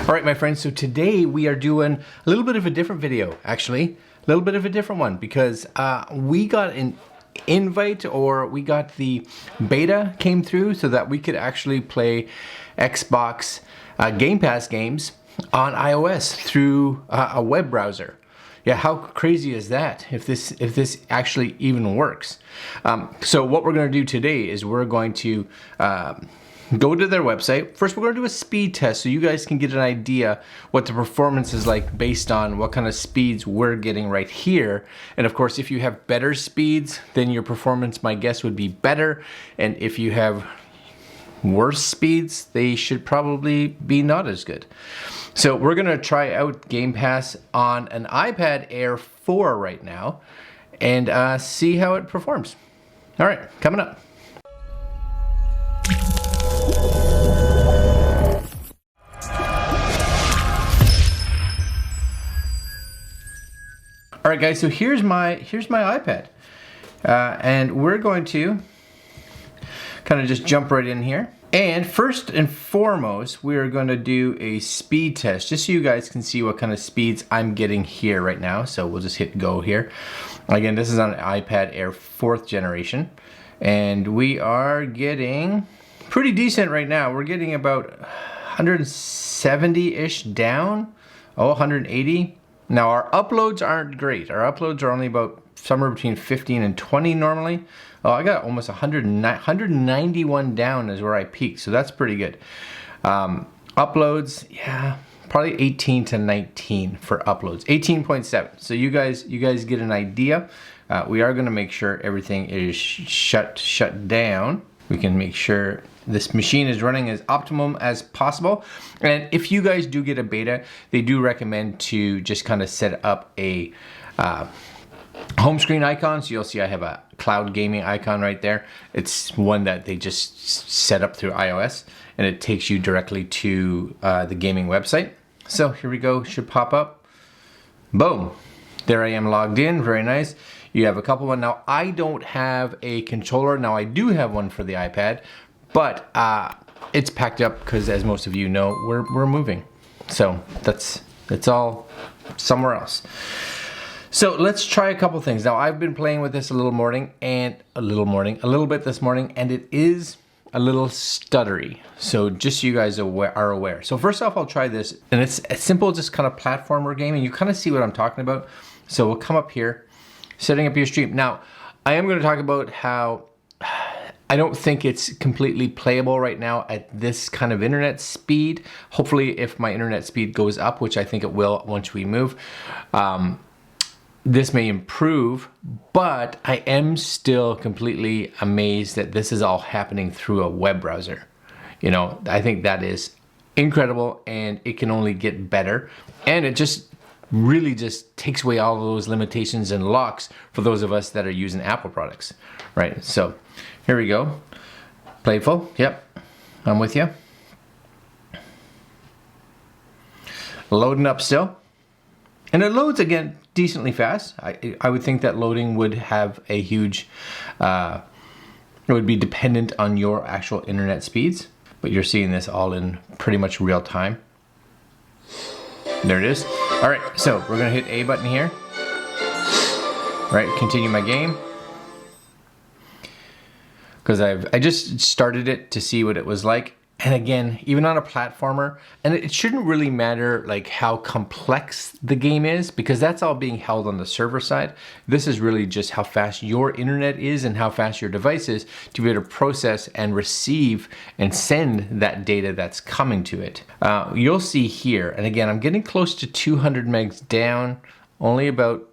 All right, my friends, so today we are doing a little bit of a different video, actually. A little bit of a different one because we got an invite, or we got the beta came through so that we could actually play Xbox Game Pass games on iOS through a web browser. Yeah, how crazy is that if this actually even works? So what we're going to do today is we're going to go to their website. First, we're going to do a speed test so you guys can get an idea what the performance is like based on what kind of speeds we're getting right here. And of course, if you have better speeds, then your performance, my guess, would be better. And if you have worse speeds, they should probably be not as good. So we're going to try out Game Pass on an iPad Air 4 right now and see how it performs. All right, coming up. All right, guys, so here's my iPad, and we're going to kind of just jump right in here. And first and foremost, we're going to do a speed test, just so you guys can see what kind of speeds I'm getting here right now. So we'll just hit go here. Again, this is on an iPad Air 4th generation, and we are getting pretty decent right now. We're getting about 170-ish down, 180. Now our uploads aren't great. Our uploads are only about somewhere between 15 and 20 normally. Oh, I got almost 191 down is where I peaked, so that's pretty good. Uploads, yeah, probably 18 to 19 for uploads. 18.7. So you guys get an idea. We are going to make sure everything is shut down. We can make sure this machine is running as optimum as possible. And if you guys do get a beta, they do recommend to just kind of set up a home screen icon. So you'll see I have a cloud gaming icon right there. It's one that they just set up through iOS, and it takes you directly to the gaming website. So here we go, should pop up. Boom, there I am logged in, very nice. You have a couple of them. Now I don't have a controller. Now I do have one for the iPad, but it's packed up because, as most of you know, we're moving. So that's all somewhere else. So let's try a couple things. Now I've been playing with this a little bit this morning, and it is a little stuttery. So just so you guys are aware. So first off, I'll try this, and it's a simple, just kind of platformer game, and you kind of see what I'm talking about. So we'll come up here, setting up your stream. Now, I am going to talk about how I don't think it's completely playable right now at this kind of internet speed. Hopefully, if my internet speed goes up, which I think it will once we move, this may improve, but I am still completely amazed that this is all happening through a web browser. You know, I think that is incredible, and it can only get better. And it just really just takes away all of those limitations and locks for those of us that are using Apple products, right? So here we go. Playful, yep, I'm with you. Loading up still. And it loads again decently fast. I would think that loading would have a huge, it would be dependent on your actual internet speeds, but you're seeing this all in pretty much real time. There it is. All right, so we're gonna hit A button here. All right, continue my game. Because I just started it to see what it was like. And again, even on a platformer, and it shouldn't really matter like how complex the game is, because that's all being held on the server side. This is really just how fast your internet is and how fast your device is to be able to process and receive and send that data that's coming to it. You'll see here, and again, I'm getting close to 200 megs down, only about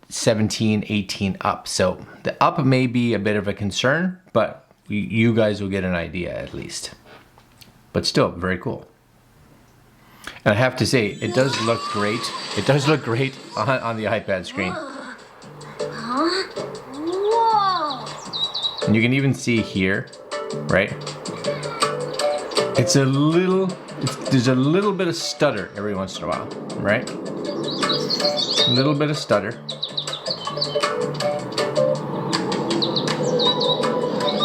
17, 18 up. So the up may be a bit of a concern, but you guys will get an idea at least. But still, very cool. And I have to say, it does look great. It does look great on the iPad screen. And you can even see here, right? There's a little bit of stutter every once in a while, right? A little bit of stutter.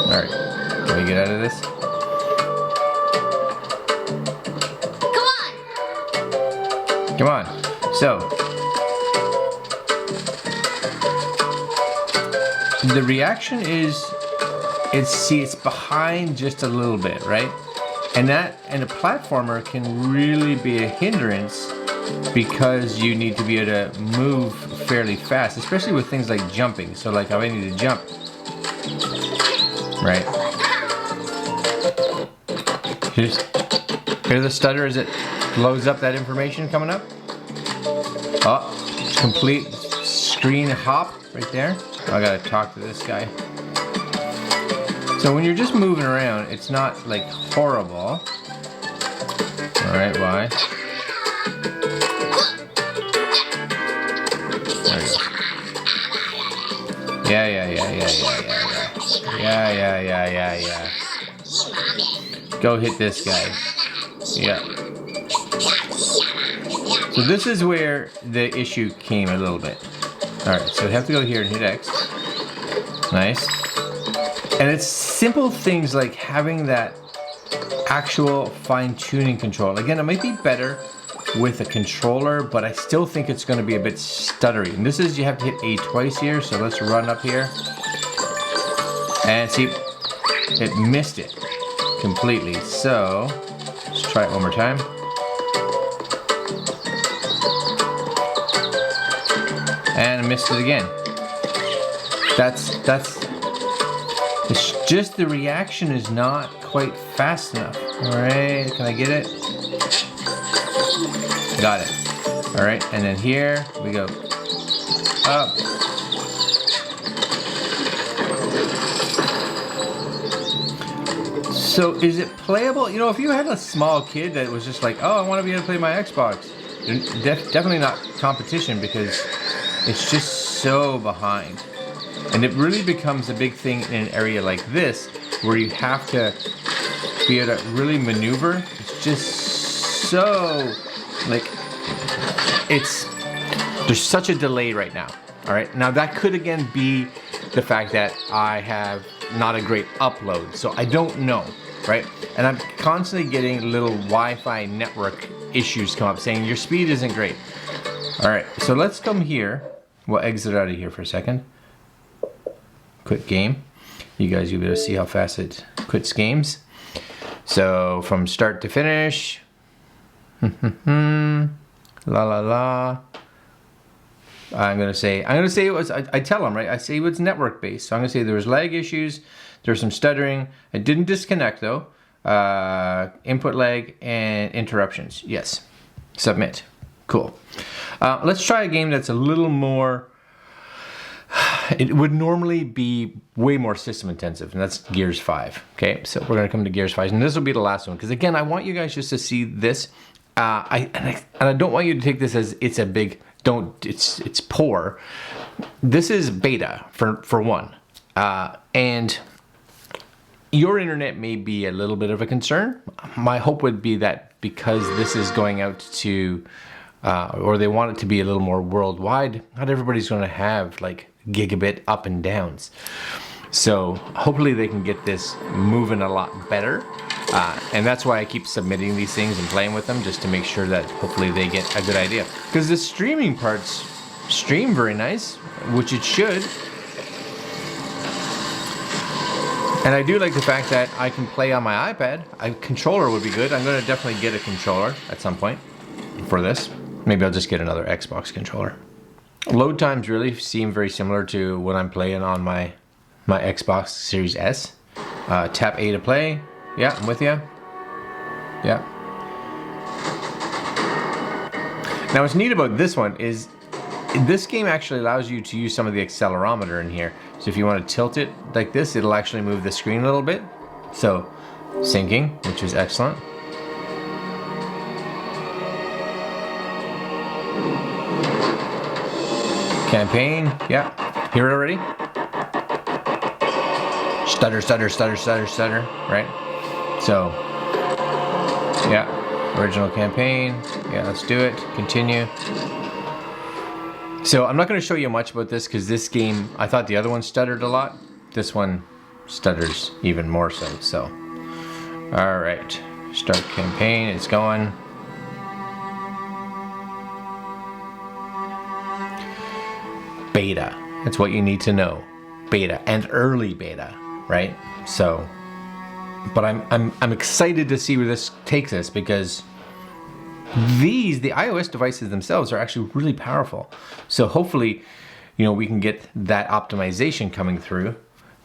All right, can we get out of this? Come on. So, the reaction is, it's behind just a little bit, right? And a platformer can really be a hindrance because you need to be able to move fairly fast, especially with things like jumping. So like, I need to jump, right? Here's the stutter as it loads up that information coming up. Oh, complete screen hop right there. I gotta talk to this guy. So when you're just moving around, it's not like horrible. All right, why? There we go. Yeah. Go hit this guy. Yeah. So this is where the issue came a little bit. All right, so we have to go here and hit X. Nice. And it's simple things like having that actual fine-tuning control. Again, it might be better with a controller, but I still think it's going to be a bit stuttery. And this is, you have to hit A twice here, so let's run up here. And see, it missed it completely. So, let's try it one more time. And I missed it again. It's just the reaction is not quite fast enough. Alright, can I get it? Got it. Alright, and then here we go. Up. So is it playable? You know, if you had a small kid that was just like, oh, I want to be able to play my Xbox. Definitely not competition because it's just so behind. And it really becomes a big thing in an area like this where you have to be able to really maneuver. It's just so, like, there's such a delay right now. All right, now that could again be the fact that I have not a great upload, so I don't know, right? And I'm constantly getting little Wi-Fi network issues come up saying your speed isn't great. All right, so let's come here. We'll exit out of here for a second. Quit game. You guys, you'll be able to see how fast it quits games. So from start to finish. La la la. I'm gonna say it was, I tell them, right? I say it was network based. So I'm gonna say there was lag issues, there's some stuttering. It didn't disconnect though. Input lag and interruptions. Yes. Submit. Cool. Let's try a game that's a little more, it would normally be way more system intensive, and that's Gears 5. Okay, so we're gonna come to Gears 5, and this will be the last one, because again, I want you guys just to see this. I don't want you to take this as it's a big, it's poor. This is beta for one, and your internet may be a little bit of a concern. My hope would be that because this is going out to, or they want it to be a little more worldwide, not everybody's going to have like gigabit up and downs. So hopefully they can get this moving a lot better. And that's why I keep submitting these things and playing with them, just to make sure that hopefully they get a good idea. Because the streaming parts stream very nice, which it should. And I do like the fact that I can play on my iPad. A controller would be good. I'm going to definitely get a controller at some point for this. Maybe I'll just get another Xbox controller. Load times really seem very similar to when I'm playing on my Xbox Series S. Tap A to play. Yeah, I'm with you. Yeah. Now what's neat about this one is this game actually allows you to use some of the accelerometer in here. So if you want to tilt it like this, it'll actually move the screen a little bit. So syncing, which is excellent. Campaign, yeah. Hear it already? Stutter, stutter, stutter, stutter, stutter, right? So, yeah, original campaign. Yeah, let's do it. Continue. So I'm not going to show you much about this because this game, I thought the other one stuttered a lot. This one stutters even more so. So, all right, start campaign. It's going. beta. That's what you need to know. Beta and early beta, right? So, but I'm excited to see where this takes us, because the iOS devices themselves are actually really powerful. So hopefully, we can get that optimization coming through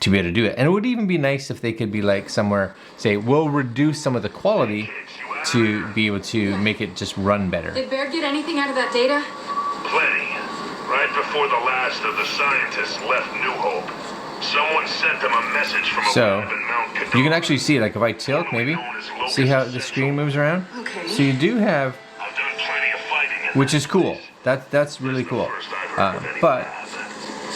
to be able to do it. And it would even be nice if they could be like somewhere, say, we'll reduce some of the quality to be able to make it just run better. Did Baird get anything out of that data? Plenty. Right before the last of the scientists left New Hope, someone sent them a message from a lab in Mount Cador. You can actually see, like if I tilt maybe, see how the screen moves around? Okay. So you do have, I've done plenty of fighting, which is cool. That's really cool. But,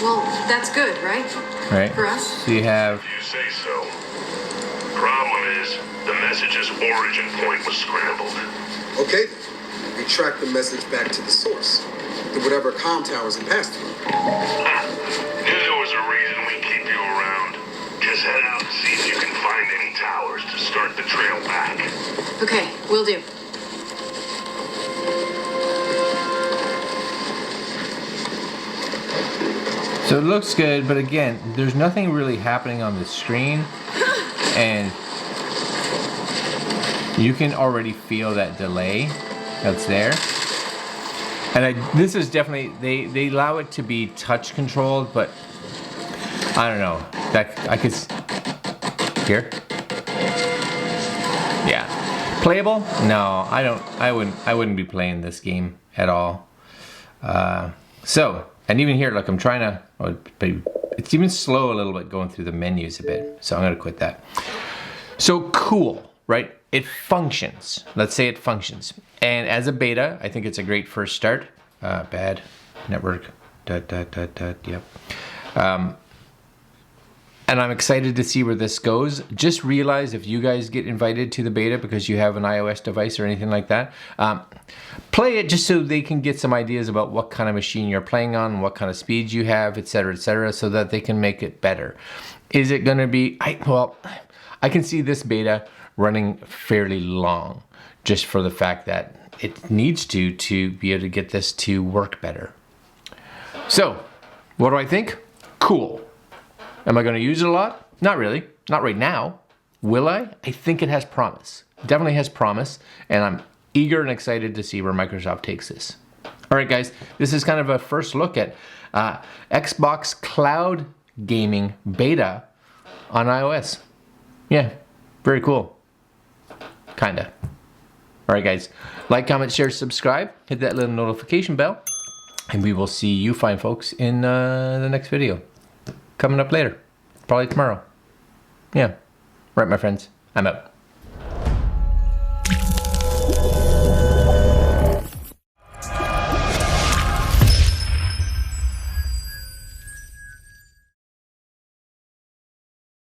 Well, that's good, right? right? For us? So you have, You say so. Problem is, the message's origin point was scrambled. Okay, we track the message back to the source, to whatever comm towers it passed through. Knew there was a reason we keep you around. Just head out and see if you can find any towers to start the trail back. Okay, will do. so it looks good, but again, there's nothing really happening on the screen, and you can already feel that delay that's there. And this is definitely, they allow it to be touch controlled, but I don't know. That I could here. Yeah, playable? No, I wouldn't be playing this game at all. So, and even here, look, I'm trying to. But it's even slow a little bit going through the menus a bit. So I'm gonna quit that. So cool, right? It functions. Let's say it functions. And as a beta, I think it's a great first start. Bad network. Yep. And I'm excited to see where this goes. Just realize if you guys get invited to the beta because you have an iOS device or anything like that, play it just so they can get some ideas about what kind of machine you're playing on, what kind of speeds you have, etc., so that they can make it better. Is it going to be? I can see this beta running fairly long, just for the fact that it needs to be able to get this to work better. So, what do I think? Cool. Am I going to use it a lot? Not really. Not right now. Will I? I think it has promise. Definitely has promise, and I'm eager and excited to see where Microsoft takes this. All right, guys, this is kind of a first look at Xbox Cloud Gaming Beta on iOS. Yeah, very cool. Kinda. All right, guys, like, comment, share, subscribe, hit that little notification bell, and we will see you fine folks in the next video. Coming up later, probably tomorrow. Yeah, right, my friends, I'm out.